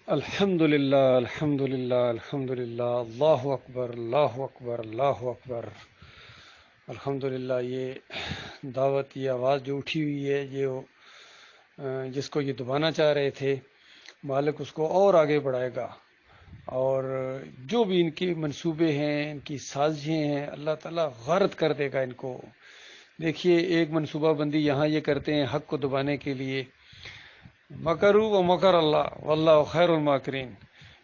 الحمدللہ الحمدللہ الحمدللہ، اللہ اکبر اللہ اکبر اللہ اکبر۔ الحمدللہ، یہ دعوت، یہ آواز جو اٹھی ہوئی ہے، جس کو یہ دبانا چاہ رہے تھے، مالک اس کو اور آگے بڑھائے گا، اور جو بھی ان کے منصوبے ہیں، ان کی سازشیں ہیں، اللہ تعالیٰ غارت کر دے گا ان کو۔ دیکھیے، ایک منصوبہ بندی یہاں یہ کرتے ہیں حق کو دبانے کے لیے، مکرو و مکر اللہ واللہ خیر الماکرین۔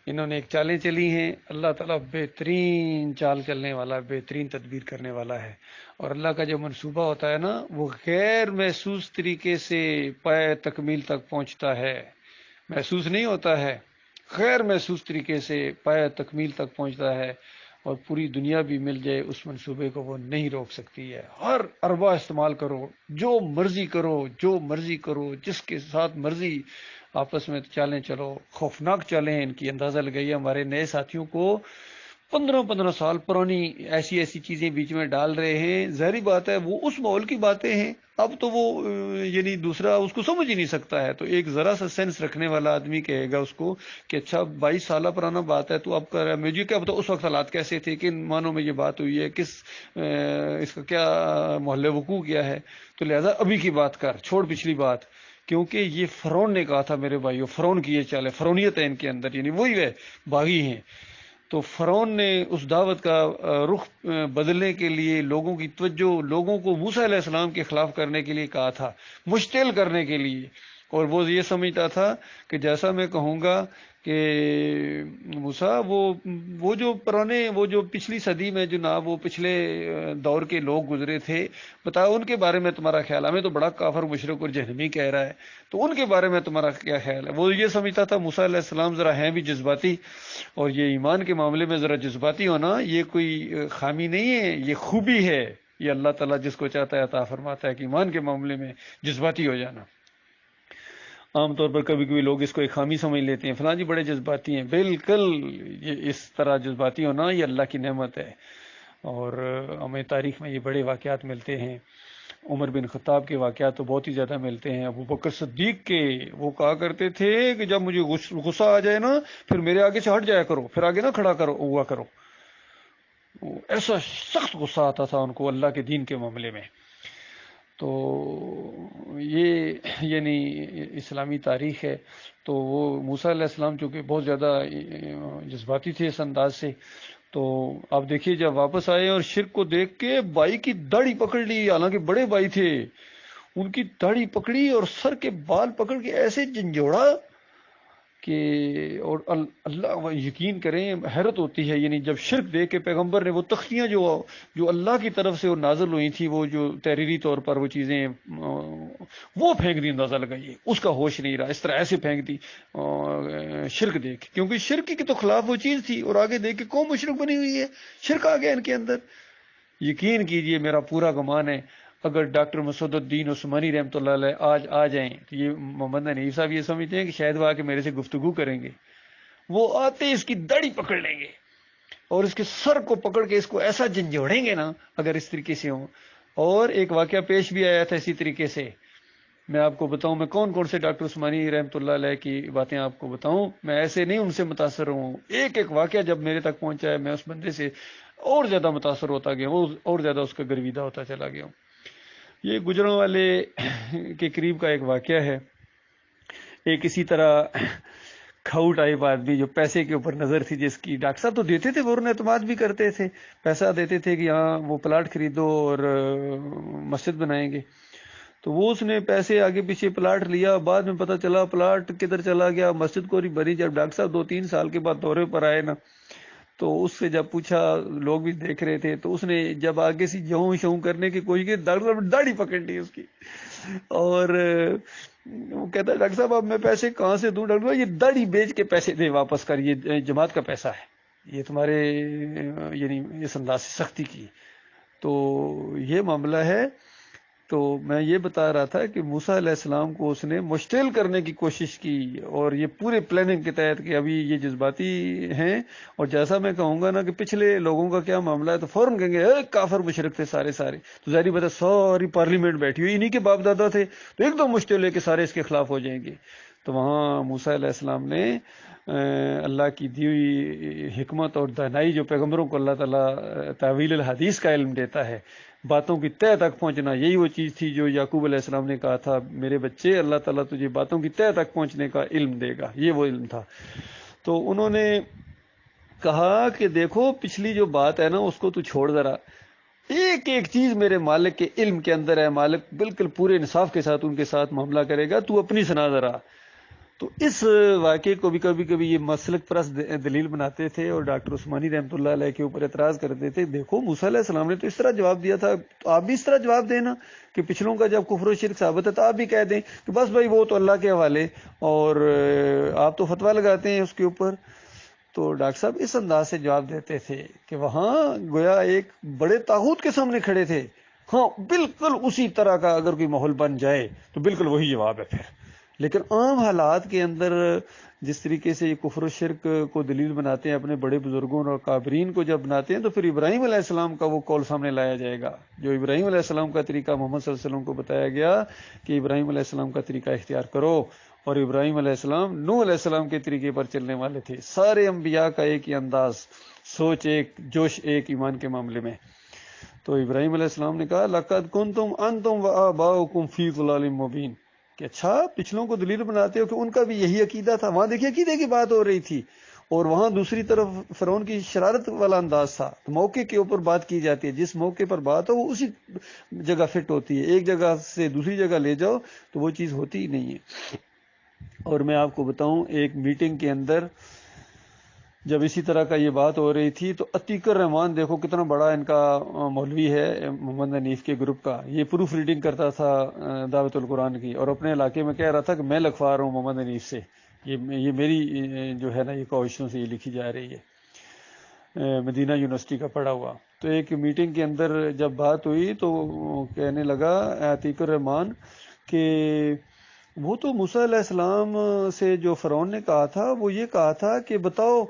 انہوں نے ایک چالیں چلی ہیں، اللہ تعالیٰ بہترین چال چلنے والا، بہترین تدبیر کرنے والا ہے۔ اور اللہ کا جو منصوبہ ہوتا ہے نا، وہ غیر محسوس طریقے سے پائے تکمیل تک پہنچتا ہے، محسوس نہیں ہوتا ہے، غیر محسوس طریقے سے پائے تکمیل تک پہنچتا ہے، اور پوری دنیا بھی مل جائے اس منصوبے کو وہ نہیں روک سکتی ہے۔ ہر اربہ استعمال کرو، جو مرضی کرو، جو مرضی کرو، جس کے ساتھ مرضی آپس میں چالیں چلو، خوفناک چالیں ان کی، اندازہ لگائیے ہمارے نئے ساتھیوں کو 15 سال پرانی ایسی ایسی چیزیں بیچ میں ڈال رہے ہیں۔ ظاہری بات ہے وہ اس ماحول کی باتیں ہیں، اب تو وہ یعنی دوسرا اس کو سمجھ ہی نہیں سکتا ہے، تو ایک ذرا سا سینس رکھنے والا آدمی کہے گا اس کو کہ اچھا 22 سالہ پرانا بات ہے تو اب کر رہا ہے، مجھے کیا پتا اس وقت حالات کیسے تھے، کن معنوں میں یہ بات ہوئی ہے، اس کا کیا محل وقوع کیا ہے، تو لہذا ابھی کی بات کر، چھوڑ پچھلی بات، کیونکہ یہ فرعون نے کہا تھا میرے بھائیو، فرعون کی یہ چال ہے، فرعونیت ہے ان کے اندر، یعنی وہی ہے، باغی ہیں۔ تو فرعون نے اس دعوت کا رخ بدلنے کے لیے، لوگوں کی توجہ، لوگوں کو موسیٰ علیہ السلام کے خلاف کرنے کے لیے کہا تھا، مشتعل کرنے کے لیے، اور وہ یہ سمجھتا تھا کہ جیسا میں کہوں گا کہ موسیٰ وہ جو پرانے، وہ جو پچھلی صدی میں جناب وہ پچھلے دور کے لوگ گزرے تھے، بتاؤ ان کے بارے میں تمہارا خیال، ہمیں تو بڑا کافر مشرک اور جہنمی کہہ رہا ہے، تو ان کے بارے میں تمہارا کیا خیال ہے؟ وہ یہ سمجھتا تھا موسیٰ علیہ السلام ذرا ہیں بھی جذباتی، اور یہ ایمان کے معاملے میں ذرا جذباتی ہونا یہ کوئی خامی نہیں ہے، یہ خوبی ہے، یہ اللہ تعالیٰ جس کو چاہتا ہے عطا فرماتا ہے کہ ایمان کے معاملے میں جذباتی ہو جانا۔ عام طور پر کبھی کبھی لوگ اس کو ایک خامی سمجھ لیتے ہیں، فلاں جی بڑے جذباتی ہیں، بالکل یہ اس طرح جذباتی ہونا یہ اللہ کی نعمت ہے، اور ہمیں تاریخ میں یہ بڑے واقعات ملتے ہیں۔ عمر بن خطاب کے واقعات تو بہت ہی زیادہ ملتے ہیں، ابو بکر صدیق کے، وہ کہا کرتے تھے کہ جب مجھے غصہ آ جائے نا پھر میرے آگے سے ہٹ جایا کرو، پھر آگے نہ کھڑا ہوا کرو، ایسا سخت غصہ آتا تھا ان کو اللہ کے دین کے معاملے میں۔ تو یہ یعنی اسلامی تاریخ ہے، تو وہ موسیٰ علیہ السلام چونکہ بہت زیادہ جذباتی تھے اس انداز سے، تو آپ دیکھیے جب واپس آئے اور شرک کو دیکھ کے بھائی کی داڑھی پکڑ لی، حالانکہ بڑے بھائی تھے، ان کی داڑھی پکڑی اور سر کے بال پکڑ کے ایسے جھنجھوڑا کہ، اور اللہ یقین کریں حیرت ہوتی ہے، یعنی جب شرک دیکھ کے پیغمبر نے وہ تختیاں جو اللہ کی طرف سے وہ نازل ہوئی تھی، وہ جو تحریری طور پر وہ چیزیں وہ پھینک دی، اندازہ لگائیے اس کا ہوش نہیں رہا، اس طرح ایسے پھینک دی شرک دیکھ، کیونکہ شرک کی تو خلاف وہ چیز تھی، اور آگے دیکھ کے قوم مشرک بنی ہوئی ہے، شرک آ گیا ان کے اندر۔ یقین کیجئے، میرا پورا گمان ہے اگر ڈاکٹر مسعود الدین عثمانی رحمۃ اللہ علیہ آج آ جائیں تو یہ محمد حنیف صاحب یہ سمجھتے ہیں کہ شاید وہ آ کے میرے سے گفتگو کریں گے، وہ آتے اس کی داڑھی پکڑ لیں گے اور اس کے سر کو پکڑ کے اس کو ایسا جھنجھوڑیں گے نا، اگر اس طریقے سے ہوں۔ اور ایک واقعہ پیش بھی آیا تھا اسی طریقے سے، میں آپ کو بتاؤں، میں کون کون سے ڈاکٹر عثمانی رحمۃ اللہ علیہ کی باتیں آپ کو بتاؤں، میں ایسے نہیں ان سے متاثر ہوں، ایک ایک واقعہ جب میرے تک پہنچا ہے میں اس بندے سے اور زیادہ متاثر ہوتا گیا ہوں، اور زیادہ اس کا گرویدہ ہوتا چلا گیا ہوں۔ یہ گجروں والے کے قریب کا ایک واقعہ ہے، ایک اسی طرح کھاؤ ٹائپ آدمی جو پیسے کے اوپر نظر تھی جس کی، ڈاکٹر صاحب تو دیتے تھے، فوراً اعتماد بھی کرتے تھے، پیسہ دیتے تھے کہ ہاں وہ پلاٹ خریدو اور مسجد بنائیں گے، تو وہ اس نے پیسے آگے پیچھے پلاٹ لیا، بعد میں پتہ چلا پلاٹ کدھر چلا گیا، مسجد کو نہیں بنی۔ جب ڈاکٹر صاحب 2-3 سال کے بعد دورے پر آئے نا، تو اس سے جب پوچھا، لوگ بھی دیکھ رہے تھے، تو اس نے جب آگے سے یوں شوں کرنے کی کوشش کی، ڈاکٹر صاحب نے داڑھی پکڑ لی اس کی، اور وہ کہتا ہے ڈاکٹر صاحب اب میں پیسے کہاں سے دوں؟ ڈاکٹر صاحب یہ داڑھی بیچ کے پیسے دے واپس کر، یہ جماعت کا پیسہ ہے، یہ تمہارے یعنی اس انداز سے سختی کی، تو یہ معاملہ ہے۔ تو میں یہ بتا رہا تھا کہ موسیٰ علیہ السلام کو اس نے مشتعل کرنے کی کوشش کی، اور یہ پورے پلاننگ کے تحت کہ ابھی یہ جذباتی ہیں، اور جیسا میں کہوں گا نا کہ پچھلے لوگوں کا کیا معاملہ ہے تو فوراً کہیں گے کافر مشرک تھے سارے، تو ظاہری بات ہے ساری پارلیمنٹ بیٹھی ہوئی انہی کے باپ دادا تھے، تو ایک دم مشتعل ہے کہ سارے اس کے خلاف ہو جائیں گے۔ تو وہاں موسیٰ علیہ السلام نے اللہ کی دی ہوئی حکمت اور دانائی جو پیغمبروں کو اللہ تعالیٰ تعویل الحدیث کا علم دیتا ہے، باتوں کی تہہ تک پہنچنا، یہی وہ چیز تھی جو یعقوب علیہ السلام نے کہا تھا میرے بچے اللہ تعالیٰ تجھے باتوں کی تہہ تک پہنچنے کا علم دے گا، یہ وہ علم تھا۔ تو انہوں نے کہا کہ دیکھو پچھلی جو بات ہے نا اس کو تو چھوڑ ذرا، ایک ایک چیز میرے مالک کے علم کے اندر ہے، مالک بالکل پورے انصاف کے ساتھ ان کے ساتھ معاملہ کرے گا، تو اپنی سنا ذرا۔ تو اس واقعے کو بھی کبھی کبھی یہ مسلک پرست دلیل بناتے تھے اور ڈاکٹر عثمانی رحمۃ اللہ علیہ کے اوپر اعتراض کرتے تھے، دیکھو موسیٰ علیہ السلام نے تو اس طرح جواب دیا تھا، تو آپ بھی اس طرح جواب دینا کہ پچھلوں کا جب کفر و شرک ثابت ہے تو آپ بھی کہہ دیں کہ بس بھائی وہ تو اللہ کے حوالے، اور آپ تو فتویٰ لگاتے ہیں اس کے اوپر۔ تو ڈاکٹر صاحب اس انداز سے جواب دیتے تھے کہ وہاں گویا ایک بڑے طاغوت کے سامنے کھڑے تھے، ہاں بالکل اسی طرح کا اگر کوئی ماحول بن جائے تو بالکل وہی جواب ہے پھر، لیکن عام حالات کے اندر جس طریقے سے یہ کفر و شرک کو دلیل بناتے ہیں اپنے بڑے بزرگوں اور کابرین کو جب بناتے ہیں تو پھر ابراہیم علیہ السلام کا وہ قول سامنے لایا جائے گا، جو ابراہیم علیہ السلام کا طریقہ محمد صلی اللہ علیہ وسلم کو بتایا گیا کہ ابراہیم علیہ السلام کا طریقہ اختیار کرو، اور ابراہیم علیہ السلام نوح علیہ السلام کے طریقے پر چلنے والے تھے، سارے انبیاء کا ایک ہی انداز، سوچ ایک، جوش ایک ایمان کے معاملے میں۔ تو ابراہیم علیہ السلام نے کہا لَقَدْ كُنْتُمْ أَنْتُمْ وَآبَاؤُكُمْ فِي ضَلَالٍ مُبِينٍ، کہ اچھا پچھلوں کو دلیل بناتے ہو کہ ان کا بھی یہی عقیدہ تھا، وہاں دیکھیے عقیدے کی بات ہو رہی تھی، اور وہاں دوسری طرف فرعون کی شرارت والا انداز تھا، تو موقع کے اوپر بات کی جاتی ہے، جس موقع پر بات ہو وہ اسی جگہ فٹ ہوتی ہے، ایک جگہ سے دوسری جگہ لے جاؤ تو وہ چیز ہوتی ہی نہیں ہے۔ اور میں آپ کو بتاؤں ایک میٹنگ کے اندر جب اسی طرح کا یہ بات ہو رہی تھی تو عتیق الرحمان، دیکھو کتنا بڑا ان کا مولوی ہے محمد حنیف کے گروپ کا، یہ پروف ریڈنگ کرتا تھا دعوت القرآن کی، اور اپنے علاقے میں کہہ رہا تھا کہ میں لکھوا رہا ہوں محمد حنیف سے، یہ میری جو ہے نا یہ کوششوں سے یہ لکھی جا رہی ہے، مدینہ یونیورسٹی کا پڑھا ہوا۔ تو ایک میٹنگ کے اندر جب بات ہوئی تو کہنے لگا عتیق الرحمان کہ وہ تو موسیٰ علیہ السلام سے جو فرعون نے کہا تھا وہ یہ کہا تھا کہ بتاؤ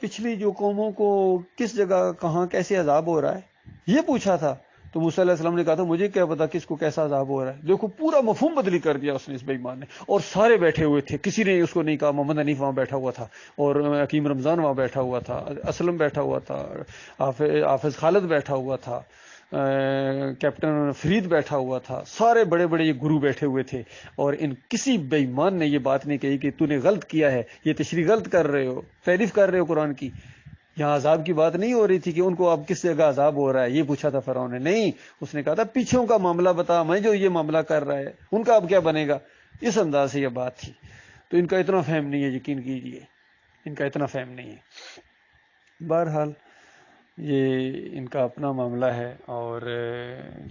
پچھلی جو قوموں کو کس جگہ کہاں کیسے عذاب ہو رہا ہے، یہ پوچھا تھا۔ تو موسیٰ علیہ السلام نے کہا تھا مجھے کیا پتا کس کو کیسا عذاب ہو رہا ہے، دیکھو پورا مفہوم بدلی کر دیا اس نے، اس بے ایمان نے، اور سارے بیٹھے ہوئے تھے، کسی نے اس کو نہیں کہا، محمد حنیف وہاں بیٹھا ہوا تھا، اور حکیم رمضان وہاں بیٹھا ہوا تھا، اسلم بیٹھا ہوا تھا، حافظ خالد بیٹھا ہوا تھا، کیپٹن فرید بیٹھا ہوا تھا، سارے بڑے بڑے یہ گرو بیٹھے ہوئے تھے، اور ان کسی بے ایمان نے یہ بات نہیں کہی کہ تو نے غلط کیا ہے، یہ تشریح غلط کر رہے ہو، تعریف کر رہے ہو قرآن کی۔ یہاں عذاب کی بات نہیں ہو رہی تھی کہ ان کو اب کس جگہ عذاب ہو رہا ہے، یہ پوچھا تھا فرعون نے، نہیں، اس نے کہا تھا پیچھوں کا معاملہ بتا، میں جو یہ معاملہ کر رہا ہے ان کا اب کیا بنے گا، اس انداز سے یہ بات تھی۔ تو ان کا اتنا فہم نہیں ہے، یقین کیجئے ان کا اتنا فہم نہیں ہے۔ بہرحال یہ ان کا اپنا معاملہ ہے، اور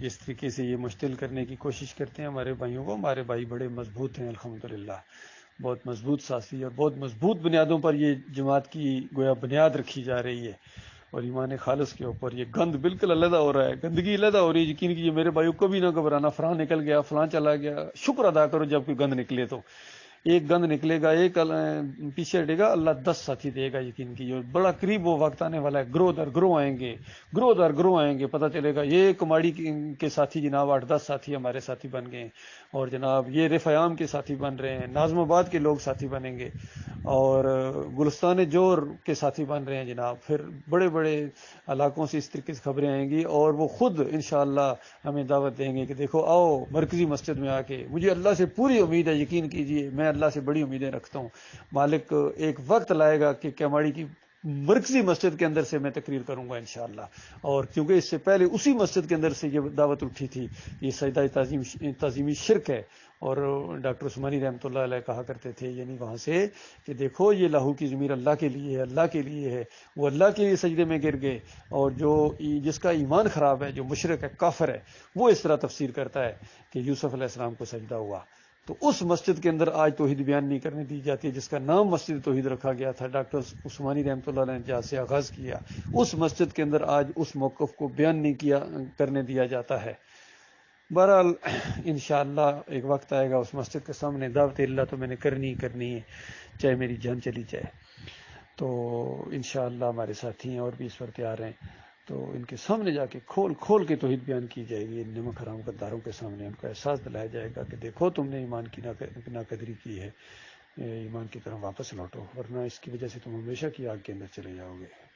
جس طریقے سے یہ مشتعل کرنے کی کوشش کرتے ہیں ہمارے بھائیوں کو، ہمارے بھائی بڑے مضبوط ہیں الحمدللہ، بہت مضبوط ساتھی، اور بہت مضبوط بنیادوں پر یہ جماعت کی گویا بنیاد رکھی جا رہی ہے، اور ایمان خالص کے اوپر یہ گند بالکل علیحدہ ہو رہا ہے، گندگی علیحدہ ہو رہی ہے۔ یقین کیجیے میرے بھائیوں کو بھی نہ گھبرانا، فلاں نکل گیا، فلاں چلا گیا، شکر ادا کرو جب کوئی گند نکلے تو، ایک گند نکلے گا، ایک پیچھے ہٹے گا، اللہ 10 ساتھی دے گا، یقین کیجیے، بڑا قریب وہ وقت آنے والا ہے، گروہ در گروہ آئیں گے، گروہ در گروہ آئیں گے، پتہ چلے گا یہ کماڑی کے ساتھی جناب 8-10 ساتھی ہمارے ساتھی بن گئے ہیں، اور جناب یہ رفیام کے ساتھی بن رہے ہیں، ناظم آباد کے لوگ ساتھی بنیں گے، اور گلستان جور کے ساتھی بن رہے ہیں جناب، پھر بڑے بڑے علاقوں سے اس طریقے سے خبریں آئیں گی، اور وہ خود انشاءاللہ ہمیں دعوت دیں گے کہ دیکھو آؤ مرکزی مسجد میں آ کے، مجھے اللہ سے پوری امید ہے، یقین کیجئے میں اللہ سے بڑی امیدیں رکھتا ہوں، مالک ایک وقت لائے گا کہ کیماڑی کی مرکزی مسجد کے اندر سے میں تقریر کروں گا انشاءاللہ، اور کیونکہ اس سے پہلے اسی مسجد کے اندر سے یہ دعوت اٹھی تھی، یہ سجدہ تعظیمی شرک ہے، اور ڈاکٹر عثمانی رحمۃ اللہ علیہ کہا کرتے تھے یعنی وہاں سے کہ دیکھو یہ لہو کی ضمیر اللہ کے لیے ہے، اللہ کے لیے ہے، وہ اللہ کے لیے سجدے میں گر گئے، اور جس کا ایمان خراب ہے، جو مشرک ہے، کافر ہے، وہ اس طرح تفسیر کرتا ہے کہ یوسف علیہ السلام کو سجدہ ہوا۔ تو اس مسجد کے اندر آج توحید بیان نہیں کرنے دی جاتی، جس کا نام مسجد توحید رکھا گیا تھا، ڈاکٹر عثمانی رحمۃ اللہ علیہ نے جہاں سے آغاز کیا، اس مسجد کے اندر آج اس موقف کو بیان نہیں کرنے دیا جاتا ہے۔ بہرحال انشاءاللہ ایک وقت آئے گا اس مسجد کے سامنے دعوت اللہ تو میں نے کرنی ہی کرنی ہے، چاہے میری جان چلی جائے۔ تو انشاءاللہ ہمارے ساتھی ہیں اور بھی اس پر تیار ہیں، تو ان کے سامنے جا کے کھول کھول کے توحید بیان کی جائے گی، نمک حرام غداروں کے سامنے ان کو احساس دلایا جائے گا کہ دیکھو تم نے ایمان کی ناقدری کی ہے، ایمان کی طرف واپس لوٹو، ورنہ اس کی وجہ سے تم ہمیشہ کی آگ کے اندر چلے جاؤ گے۔